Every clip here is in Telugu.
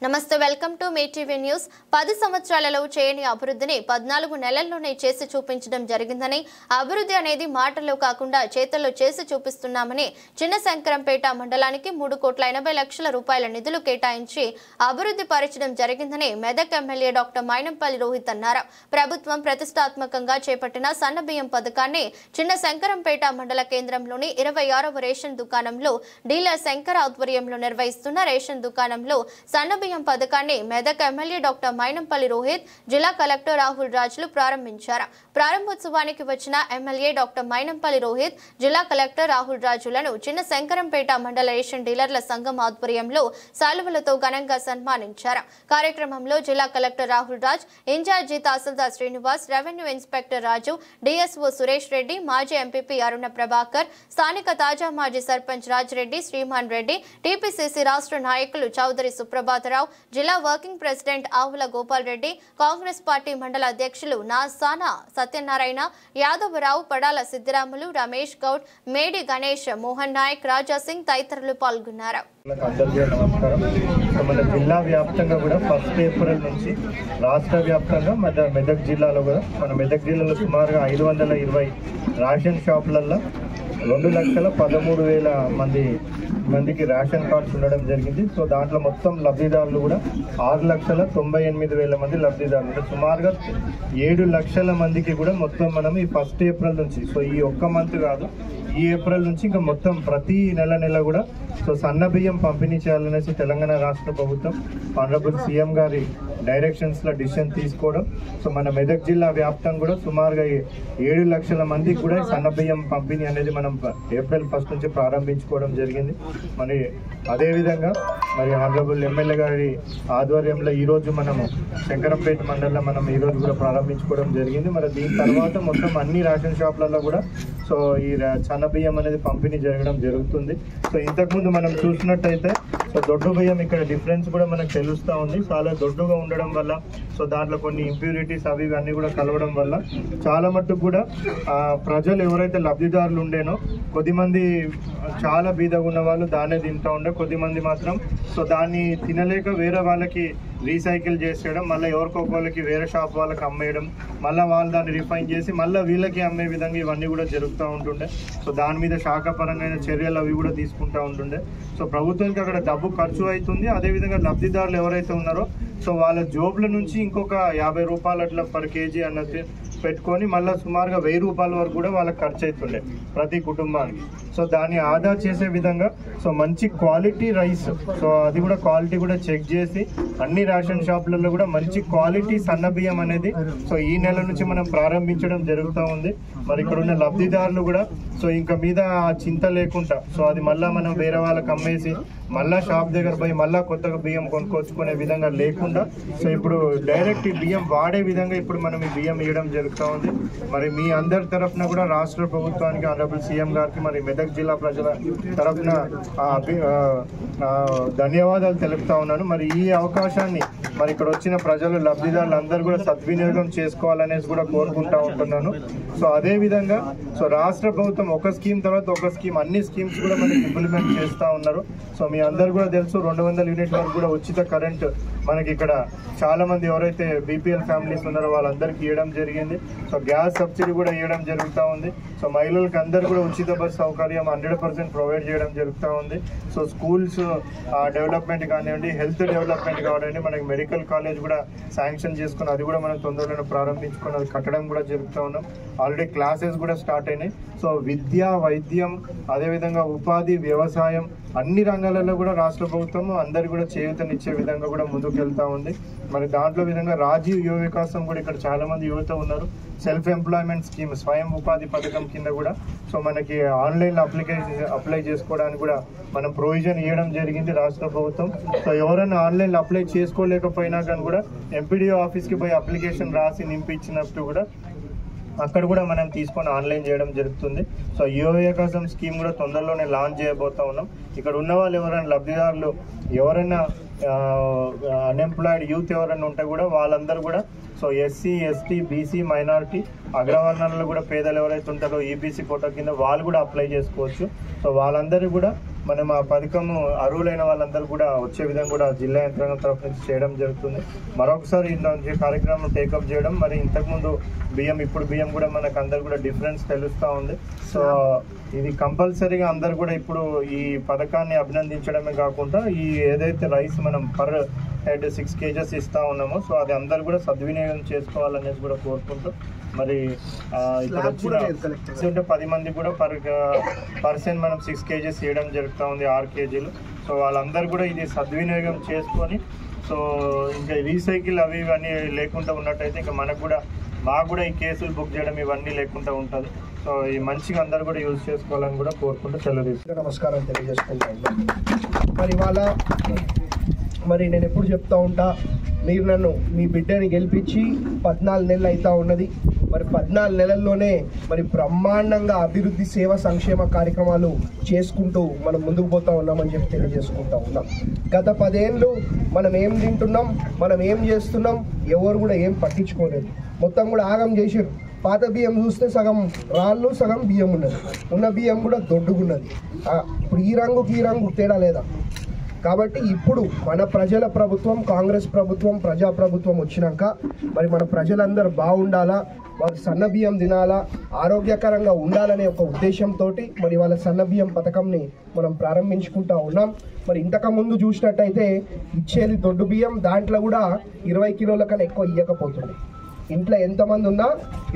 నమస్తే welcome to me TV news 10 సంవత్సరాలలో చేయని అభివృద్ధిని 14 నెలల్లోనే చేసి చూపించడం జరిగిందని అభివృద్ధి అనేది మాటల్లో కాకుండా చేతల్లో చేసి చూపిస్తున్నామని చిన్నశంకరంపేట మండలానికి 3,80,00,000 రూపాయల నిధులు కేటాయించి అభివృద్ధి పరిచయం జరిగిందని మెదక్ ఎమ్మెల్యే డాక్టర్ మైనంపల్లి రోహిత్ అన్నారు. ప్రభుత్వం ప్రతిష్టాత్మకంగా చేపట్టిన సన్నబియ్యం పథకాన్ని చిన్నశంకరంపేట మండల కేంద్రంలోని 26వ రేషన్ దుకాణంలో డీలర్ శంకర్ ఆధ్వర్యంలో నిర్వహిస్తున్న రేషన్ దుకాణంలో సన్నబియ్యం పథకాన్ని మెదక్ ఎమ్మెల్యే డాక్టర్ మైనంపల్లి రోహిత్ జిల్లా కలెక్టర్ రాహుల్ రాజులు ప్రారంభించారు. ప్రారంభోత్సవానికి వచ్చిన ఎమ్మెల్యే డాక్టర్ మైనంపల్లి రోహిత్ జిల్లా కలెక్టర్ రాహుల్ రాజులను చిన్నశంకరంపేట మండల రేషన్ డీలర్ల సంఘం ఆధ్వర్యంలో శాలువలతో ఘనంగా సన్మానించారు. కార్యక్రమంలో జిల్లా కలెక్టర్ రాహుల్ రాజ్, ఇన్ఛార్జి తహసీల్దార్ శ్రీనివాస్, రెవెన్యూ ఇన్స్పెక్టర్ రాజు, డిఎస్ఓ సురేష్ రెడ్డి, మాజీ ఎంపీపీ అరుణ ప్రభాకర్, స్థానిక తాజా మాజీ సర్పంచ్ రాజిరెడ్డి, శ్రీమాన్ రెడ్డి, టీపీసీసీ రాష్ట్ర నాయకులు చౌదరి సుప్రభాతరావు, జిల్లా వర్కింగ్ ప్రెసిడెంట్ ఆవుల గోపాల్ రెడ్డి, కాంగ్రెస్ పార్టీ మండల అధ్యక్షులు నాసానా సత్యనారాయణ, యాదవరావు, పడాల సిద్దిరాములు, రమేష్ గౌడ్, మేడి గణేష్, మోహన్ నాయక్, రాజా సింగ్ తదితరులు పాల్గొన్నారు. మన జిల్లా వ్యాప్తంగా కూడా 1 ఏప్రిల్ నుంచి రాష్ట్ర వ్యాప్తంగా మెదక్ జిల్లాలో కూడా మన మెదక్ జిల్లాలో సుమారుగా 520 రేషన్ షాపులలో 2,13,000 మందికి రేషన్ కార్డ్స్ ఉండడం జరిగింది. సో దాంట్లో మొత్తం లబ్ధిదారులు కూడా 6,98,000 మంది లబ్ధిదారులు, సుమారుగా 7 లక్షల మందికి కూడా మొత్తం మనం ఈ 1 ఏప్రిల్ నుంచి, సో ఈ ఒక్క మంత్ కాదు, ఈ ఏప్రిల్ నుంచి ఇంకా మొత్తం ప్రతి నెల కూడా సో సన్న బియ్యం పంపిణీ చేయాలనేసి తెలంగాణ రాష్ట్ర ప్రభుత్వం ఆనరబుల్ సీఎం గారి డైరెక్షన్స్లో డిసిషన్ తీసుకోవడం. సో మన మెదక్ జిల్లా వ్యాప్తంగా కూడా సుమారుగా 7 లక్షల మందికి కూడా సన్న బియ్యం పంపిణీ అనేది మనం ఏప్రిల్ 1 నుంచి ప్రారంభించుకోవడం జరిగింది. మరి అదేవిధంగా మరి ఆనరబుల్ ఎమ్మెల్యే గారి ఆధ్వర్యంలో ఈరోజు మనము శంకరంపేట మండలంలో మనం ఈరోజు కూడా ప్రారంభించుకోవడం జరిగింది. మరి దీని తర్వాత మొత్తం అన్ని రేషన్ షాపులలో కూడా సో ఈ సన్న బియ్యం అనేది పంపిణీ జరగడం జరుగుతుంది. సో ఇంతకుముందు మనం చూసినట్టయితే సో దొడ్డు బియ్యం ఇక్కడ డిఫరెన్స్ కూడా మనకు తెలుస్తూ ఉంది. చాలా దొడ్డుగా ఉండడం వల్ల సో దాంట్లో కొన్ని ఇంప్యూరిటీస్ అవి అన్నీ కూడా కలవడం వల్ల చాలా మట్టుకు కూడా ప్రజలు ఎవరైతే లబ్ధిదారులు ఉండేనో కొద్దిమంది చాలా బీదగా ఉన్న వాళ్ళు దాన్నే తింటూ ఉండే, కొద్దిమంది మాత్రం సో దాన్ని తినలేక వేరే వాళ్ళకి రీసైకిల్ చేసేయడం, మళ్ళీ ఎవరికొకరికి వేరే షాప్ వాళ్ళకి అమ్మేయడం, మళ్ళీ వాళ్ళు దాన్ని రిఫైన్ చేసి మళ్ళీ వీళ్ళకి అమ్మే విధంగా ఇవన్నీ కూడా జరుగుతూ ఉంటుండే. సో దాని మీద శాఖపరమైన చర్యలు అవి కూడా తీసుకుంటూ ఉంటుండే. సో ప్రభుత్వానికి అక్కడ డబ్బు ఖర్చు అవుతుంది. అదేవిధంగా లబ్ధిదారులు ఎవరైతే ఉన్నారో సో వాళ్ళ జోబుల నుంచి ఇంకొక 50 రూపాయలు అట్లా పర్ కేజీ అన్నది పెట్టుకొని మళ్ళీ సుమారుగా 1000 రూపాయల వరకు కూడా వాళ్ళకి ఖర్చు అవుతుండే ప్రతి కుటుంబానికి. సో దాన్ని ఆదా చేసే విధంగా సో మంచి క్వాలిటీ రైస్, సో అది కూడా క్వాలిటీ కూడా చెక్ చేసి అన్ని రేషన్ షాపులలో కూడా మంచి క్వాలిటీ సన్న బియ్యం అనేది సో ఈ నెల నుంచి మనం ప్రారంభించడం జరుగుతూ ఉంది. మరి ఇక్కడ ఉన్న లబ్ధిదారులు కూడా సో ఇంకా మీద చింత లేకుండా సో అది మళ్ళీ మనం వేరే వాళ్ళకి అమ్మేసి మళ్ళీ షాప్ దగ్గర పోయి మళ్ళీ కొత్తగా బియ్యం కొనుక్కొచ్చుకునే విధంగా లేకుండా సో ఇప్పుడు డైరెక్ట్ ఈ బియ్యం వాడే విధంగా ఇప్పుడు మనం ఈ బియ్యం ఇవ్వడం జరుగుతూ ఉంది. మరి మీ అందరి తరఫున కూడా రాష్ట్ర ప్రభుత్వానికి ఆనరబుల్ సీఎం గారికి మరి మెదక్ జిల్లా ప్రజల తరఫున ధన్యవాదాలు తెలుపుతా ఉన్నాను. మరి ఈ అవకాశాన్ని మరి ఇక్కడ వచ్చిన ప్రజలు లబ్ధిదారులు అందరూ కూడా సద్వినియోగం చేసుకోవాలనేసి కూడా కోరుకుంటా ఉంటున్నాను. సో అదే విధంగా సో రాష్ట్ర ప్రభుత్వం ఒక స్కీమ్ తర్వాత ఒక స్కీమ్, అన్ని స్కీమ్స్ కూడా మనకి ఇంప్లిమెంట్ చేస్తూ ఉన్నారు. సో మీ అందరు కూడా తెలుసు 200 యూనిట్ల వరకు కూడా ఉచిత కరెంట్ మనకి ఇక్కడ చాలా మంది ఎవరైతే బీపీఎల్ ఫ్యామిలీస్ ఉన్నారో వాళ్ళందరికీ ఇవ్వడం జరిగింది. సో గ్యాస్ సబ్సిడీ కూడా ఇవ్వడం జరుగుతూ ఉంది. సో మహిళలకు అందరూ కూడా ఉచిత బస్ సౌకర్యం 100% ప్రొవైడ్ చేయడం జరుగుతూ ఉంది. సో స్కూల్స్ డెవలప్మెంట్ కానివ్వండి, హెల్త్ డెవలప్మెంట్ కానివ్వండి, మనకి మెడికల్ కాలేజ్ కూడా శాంక్షన్ చేసుకుని అది కూడా మనం తొందరలోనే ప్రారంభించుకుని అది కట్టడం కూడా జరుగుతూ ఉన్నాం. ఆల్రెడీ క్లాసెస్ కూడా స్టార్ట్ అయినాయి. సో విద్య, వైద్యం, అదేవిధంగా ఉపాధి, వ్యవసాయం అన్ని రంగాలలో కూడా రాష్ట్ర ప్రభుత్వం అందరు కూడా చేయూతనిచ్చే విధంగా కూడా ముందుకు వెళ్తూ ఉంది. మరి దాంట్లో విధంగా రాజీవ్ యువ వికాసం కూడా ఇక్కడ చాలా మంది యువత ఉన్నారు. సెల్ఫ్ ఎంప్లాయ్మెంట్ స్కీమ్, స్వయం ఉపాధి పథకం కింద కూడా సో మనకి ఆన్లైన్లో అప్లై చేసుకోవడానికి కూడా మనం ప్రొవిజన్ ఇవ్వడం జరిగింది రాష్ట్ర ప్రభుత్వం. సో ఎవరైనా ఆన్లైన్లో అప్లై చేసుకోలేకపోయినా కానీ కూడా ఎంపీడీఓ ఆఫీస్కి పోయి అప్లికేషన్ రాసి నింపించినట్టు కూడా అక్కడ కూడా మనం తీసుకొని ఆన్లైన్ చేయడం జరుగుతుంది. సో యువ వికాసం స్కీమ్ కూడా తొందరలోనే లాంచ్ చేయబోతా ఉన్నాం. ఇక్కడ ఉన్న వాళ్ళు ఎవరైనా లబ్ధిదారులు ఎవరైనా అన్ఎంప్లాయిడ్ యూత్ ఎవరైనా ఉంటే కూడా వాళ్ళందరూ కూడా so SC, ST, BC, minority, అగ్రవర్ణాలలో కూడా పేదలు ఎవరైతే ఉంటారో ఈబీసీ కోటా కింద వాళ్ళు కూడా అప్లై చేసుకోవచ్చు. సో వాళ్ళందరూ కూడా మనం ఆ పథకం అర్హులైన వాళ్ళందరూ కూడా వచ్చే విధంగా కూడా జిల్లా యంత్రాంగం తరఫు నుంచి చేయడం జరుగుతుంది. మరొకసారి ఈ కార్యక్రమం టేకప్ చేయడం, మరి ఇంతకుముందు బియ్యం ఇప్పుడు బియ్యం కూడా మనకు అందరు కూడా డిఫరెన్స్ తెలుస్తూ ఉంది. సో ఇది కంపల్సరీగా అందరు కూడా ఇప్పుడు ఈ పథకాన్ని అభినందించడమే కాకుండా ఈ ఏదైతే రైస్ మనం పర్ హెడ్ 6 kgs ఇస్తా ఉన్నామో సో అది అందరు కూడా సద్వినియోగం చేసుకోవాలనేసి కూడా కోరుకుంటూ మరి ఇక్కడ వచ్చిన 10 మంది కూడా పర్సన్ మనం 6 kgs ఇవ్వడం జరుగుతూ ఉంది, 6 kgలు. సో వాళ్ళందరూ కూడా ఇది సద్వినియోగం చేసుకొని సో ఇంకా రీసైకిల్ అవి ఇవన్నీ లేకుండా ఉన్నట్టయితే ఇంకా మాకు కూడా ఈ కేసులు బుక్ చేయడం ఇవన్నీ లేకుండా ఉంటుంది. సో ఈ మంచిగా అందరు కూడా యూజ్ చేసుకోవాలని కూడా కోరుకుంటూ సెలవు తీసుకుంటాను. నమస్కారం తెలియజేసుకుంటాను. మరి నేను ఎప్పుడు చెప్తా ఉంటా, మీరు నన్ను మీ బిడ్డని గెలిపించి 14 నెలలు అవుతా ఉన్నది. మరి 14 నెలల్లోనే మరి బ్రహ్మాండంగా అభివృద్ధి సేవ సంక్షేమ కార్యక్రమాలు చేసుకుంటూ మనం ముందుకు పోతా ఉన్నామని చెప్పి తెలియజేసుకుంటా ఉన్నాం. గత 10 ఏళ్ళు మనం ఏం తింటున్నాం, మనం ఏం చేస్తున్నాం, ఎవరు కూడా ఏం పట్టించుకోలేదు. మొత్తం కూడా ఆగం చేసిర్రు. పాత బియ్యం చూస్తే సగం రాళ్ళు సగం బియ్యం ఉన్నది, ఉన్న బియ్యం కూడా దొడ్డుగున్నది. ఇప్పుడు ఈ రంగు తేడా లేదా? కాబట్టి ఇప్పుడు మన ప్రజల ప్రభుత్వం, కాంగ్రెస్ ప్రభుత్వం, ప్రజాప్రభుత్వం వచ్చినాక మరి మన ప్రజలందరూ బాగుండాలా, వారు సన్న బియ్యం తినాలా, ఆరోగ్యకరంగా ఉండాలనే ఒక ఉద్దేశంతో మరి వాళ్ళ సన్న బియ్యం పథకంని మనం ప్రారంభించుకుంటా ఉన్నాం. మరి ఇంతకుముందు చూసినట్టయితే ఇచ్చేది దొడ్డు బియ్యం, దాంట్లో కూడా 20 కిలోల కన్నా ఎక్కువ ఇవ్వకపోతుంది. ఇంట్లో ఎంతమంది ఉన్నా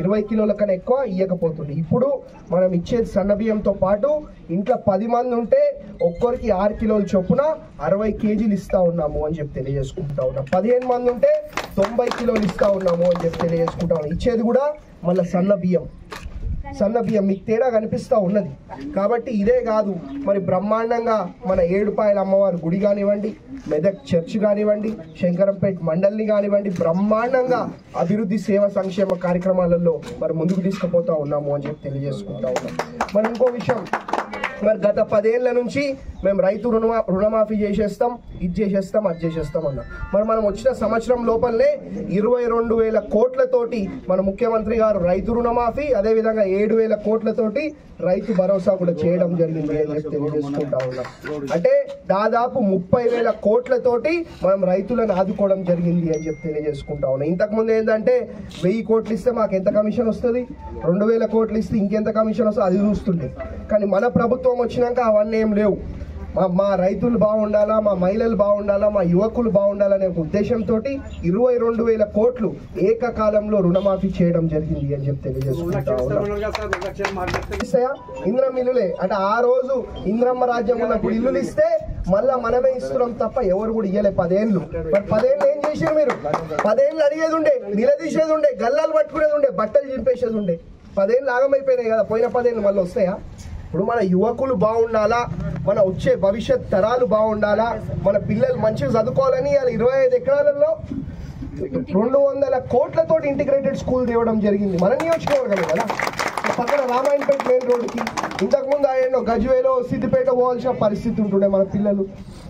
20 కిలోల కన్నా ఎక్కువ ఇవ్వకపోతుంది. ఇప్పుడు మనం ఇచ్చేది సన్న బియ్యంతో పాటు ఇంట్లో 10 మంది ఉంటే ఒక్కరికి 6 కిలోల చొప్పున 60 కేజీలు ఇస్తా ఉన్నాము అని చెప్పి తెలియజేసుకుంటా ఉన్నాం. 15 మంది ఉంటే 90 కిలోలు ఇస్తా ఉన్నాము అని చెప్పి తెలియజేసుకుంటా ఉన్నాం. ఇచ్చేది కూడా మళ్ళీ సన్న బియ్యం మీకు తేడా కనిపిస్తూ ఉన్నది. కాబట్టి ఇదే కాదు, మరి బ్రహ్మాండంగా మన ఏడుపాయల అమ్మవారి గుడి కానివ్వండి, మెదక్ చర్చ్ కానివ్వండి, శంకరంపేట మండలిని కానివ్వండి, బ్రహ్మాండంగా అభివృద్ధి సేవ సంక్షేమ కార్యక్రమాలలో మరి ముందుకు తీసుకుపోతా ఉన్నాము అని చెప్పి తెలియజేసుకుంటా ఉన్నాం. మరి ఇంకో విషయం, మరి గత 10 ఏళ్ల నుంచి మేము రైతు రుణమాఫీ చేసేస్తాం, ఇది చేసేస్తాం, అది చేసేస్తాం అన్నాం. మరి మనం వచ్చిన సంవత్సరం లోపలనే 22,000 కోట్లతోటి మన ముఖ్యమంత్రి గారు రైతు రుణమాఫీ, అదేవిధంగా 7,000 కోట్లతోటి రైతు భరోసా కూడా చేయడం జరిగింది అని చెప్పి తెలియజేసుకుంటా ఉన్నాం. అంటే దాదాపు 30,000 కోట్లతోటి మనం రైతులను ఆదుకోవడం జరిగింది అని చెప్పి తెలియజేసుకుంటా ఉన్నాం. ఇంతకుముందు ఏంటంటే 1000 కోట్లు ఇస్తే మాకు ఎంత కమిషన్ వస్తుంది, 2,000 కోట్లు ఇస్తే ఇంకెంత కమిషన్ వస్తుంది అది చూస్తుండే. కానీ మన ప్రభుత్వం వచ్చినాక అవన్నీ ఏం లేవు. మా రైతులు బాగుండాలా, మా మహిళలు బాగుండాలా, మా యువకులు బాగుండాలనే ఒక ఉద్దేశంతో 22,000 కోట్లు ఏకకాలంలో రుణమాఫీ చేయడం జరిగింది అని చెప్పి తెలియజేసుకుంటా ఉన్నాం. ఇంద్రమ్మ ఇల్లులే అంటే ఆ రోజు ఇంద్రమ్మ రాజ్యం ఉన్నప్పుడు ఇల్లులు ఇస్తే మళ్ళా మనమే ఇస్తున్నాం తప్ప ఎవరు కూడా ఇయ్యలే 10 ఏళ్ళు. మరి 10 ఏళ్ళు ఏం చేసారు మీరు? 10 ఏళ్ళు అడిగేది ఉండే, నిలదీసేది ఉండే, గల్లాలు పట్టుకునేది ఉండే, బట్టలు చింపేసేది ఉండే. 10 ఏళ్ళు ఆగమైపోయినాయి కదా, పోయిన 10 ఏళ్ళు మళ్ళీ వస్తాయా? ఇప్పుడు మన యువకులు బాగుండాలా, మన వచ్చే భవిష్యత్ తరాలు బాగుండాలా, మన పిల్లలు మంచిగా చదువుకోవాలని 25 ఎకరాలలో 200 కోట్లతో ఇంటిగ్రేటెడ్ స్కూల్ తేవడం జరిగింది మన నియోజకవర్గంలో కదా. పక్కన రామాయణపేట మెయిన్ రోడ్డుకి ఇంతకుముందు ఆయన గజ్వేలో సిద్దిపేట పోవాల్సిన పరిస్థితి ఉంటుండే మన పిల్లలు.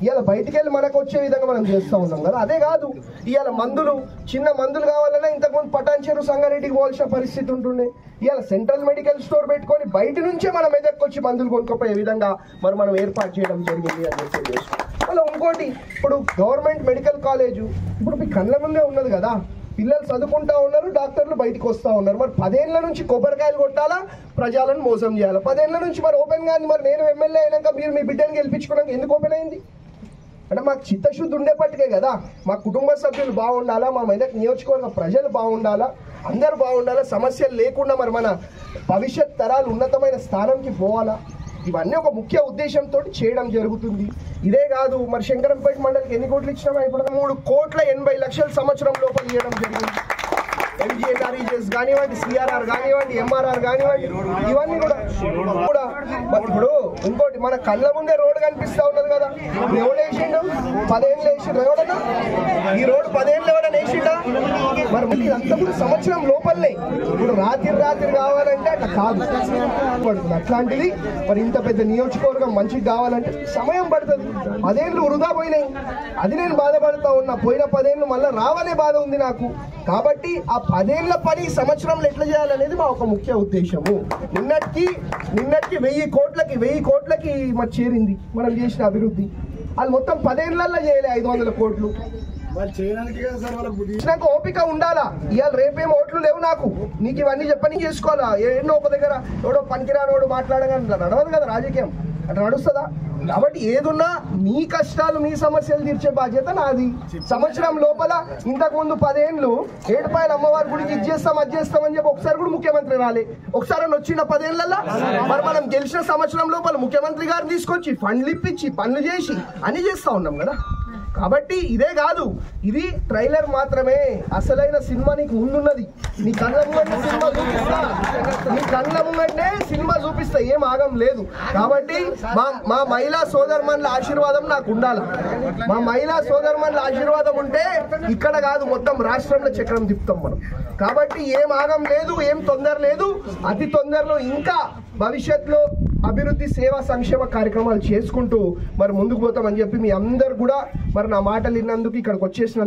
ఇవాళ బయటికి వెళ్ళి మనకు వచ్చే విధంగా మనం చేస్తూ ఉన్నాం కదా. అదే కాదు, ఇవాళ మందులు, చిన్న మందులు కావాలన్నా ఇంతకుముందు పటాన్చెరు సంగారెడ్డికి పోవాల్సిన పరిస్థితి ఉంటుండే. ఇవాళ సెంట్రల్ మెడికల్ స్టోర్ పెట్టుకొని బయట నుంచే మనం మెదక్కొచ్చి మందులు కొనుక్కపోయే విధంగా మరి మనం ఏర్పాటు చేయడం జరిగింది అని చెప్పి. మళ్ళీ ఇంకోటి, ఇప్పుడు గవర్నమెంట్ మెడికల్ కాలేజు ఇప్పుడు మీ కళ్ళ ముందే ఉన్నది కదా, పిల్లలు చదువుకుంటా ఉన్నారు, డాక్టర్లు బయటకు వస్తూ ఉన్నారు. మరి 10 ఏళ్ల నుంచి కొబ్బరికాయలు కొట్టాలా, ప్రజలను మోసం చేయాలి. 10 ఏళ్ల నుంచి మరి ఓపెన్ కాదు. మరి నేను ఎమ్మెల్యే అయినాక మీరు మీ బిడ్డని గెలిపించుకోవడానికి ఎందుకు ఓపెన్ అయింది అంటే మాకు చిత్తశుద్ధి ఉండేపట్టుకే కదా. మా కుటుంబ సభ్యులు బాగుండాలా, మా మెదక్ నియోజకవర్గ ప్రజలు బాగుండాలా, అందరు బాగుండాలా, సమస్యలు లేకుండా మరి మన భవిష్యత్ తరాలు ఉన్నతమైన స్థానంకి పోవాలా. ఇవన్నీ ఒక ముఖ్య ఉద్దేశంతో చేయడం జరుగుతుంది. ఇదే కాదు, మరి శంకరంపేట మండలికి ఎన్ని కోట్లు ఇచ్చినామా? ఇప్పుడు 3,80,00,000 సంవత్సరం లోపల ఇవ్వడం జరిగింది. MGNREGS కానివ్వండి, CRR కానివ్వండి, MRR కానివ్వండి, ఇవన్నీ కూడా ఇప్పుడు ఇంకోటి మన కళ్ళ ముందే రోడ్డు కనిపిస్తా ఉన్నది కదా. ఎవడు వేసిండు? 10 ఏళ్ళు వేసిండు ఎవడన్నా? ఈ రోడ్డు 10 ఏళ్ళు ఎవడన్నా వేసిండా? మరి ఇదంతా కూడా సంవత్సరం లోపల కావాలే, ఇప్పుడు రాత్రి కావాలంటే అట్లా కాదు పడుతుంది. అట్లాంటిది మరి ఇంత పెద్ద నియోజకవర్గం మంచిగా కావాలంటే సమయం పడుతుంది. 10 ఏళ్ళు వృధా పోయినాయి, అది నేను బాధపడతా ఉన్నా. పోయిన 10 ఏళ్ళు మళ్ళీ రావనే బాధ ఉంది నాకు. కాబట్టి ఆ 10 ఏళ్ల పని సంవత్సరంలో ఎట్లా చేయాలనేది మా ఒక ముఖ్య ఉద్దేశము. నిన్నటికి 1000 కోట్లకి మరి చేరింది మనం చేసిన అభివృద్ధి. అది మొత్తం 10 ఏళ్లలో చేయలే 500 కోట్లు. నాకు ఓపిక ఉండాలా, ఇవాళ రేపేం ఓట్లు లేవు నాకు, నీకు ఇవన్నీ చెప్పని చేసుకోవాలా. ఎన్నో ఒక దగ్గర ఎవడో పనికిరానోడు మాట్లాడగా నడవదు కదా రాజకీయం, అట్లా నడుస్తుందా? కాబట్టి ఏదున్నా మీ కష్టాలు మీ సమస్యలు తీర్చే బాధ్యత నాది. సంవత్సరం లోపల ఇంతకు ముందు 10 ఏళ్ళు ఏడుపాయల అమ్మవారి గుడికి ఇది చేస్తాం అది చేస్తామని చెప్పి ఒకసారి కూడా ముఖ్యమంత్రి రాలే. ఒకసారి వచ్చిన 10 ఏళ్లలో మరి మనం గెలిచిన సంవత్సరం లోపల ముఖ్యమంత్రి గారిని తీసుకొచ్చి ఫండ్లు ఇప్పించి పనులు చేసి అని చేస్తా ఉన్నాం కదా. కాబట్టి ఇదే కాదు, ఇది ట్రైలర్ మాత్రమే. అసలైన సినిమా నీకు ముందున్నది. నీ కళ్ళ ముంగంటే సినిమా చూపిస్తా, ఏం ఆగం లేదు. కాబట్టి మా మహిళా సోదరుమణుల ఆశీర్వాదం నాకు ఉండాలి. మా మహిళా సోదరుమణుల ఆశీర్వాదం ఉంటే ఇక్కడ కాదు మొత్తం రాష్ట్రంలో చక్రం తిప్పుతాం మనం. కాబట్టి ఏం ఆగం లేదు, ఏం తొందర లేదు. అతి తొందరలో ఇంకా భవిష్యత్తులో అభివృద్ధి సేవా సంక్షేమ కార్యక్రమాలు చేసుకుంటూ మరి ముందుకు పోతామని చెప్పి మీ అందరు కూడా మరి నా మాటలు విన్నందుకు ఇక్కడికి వచ్చేసిన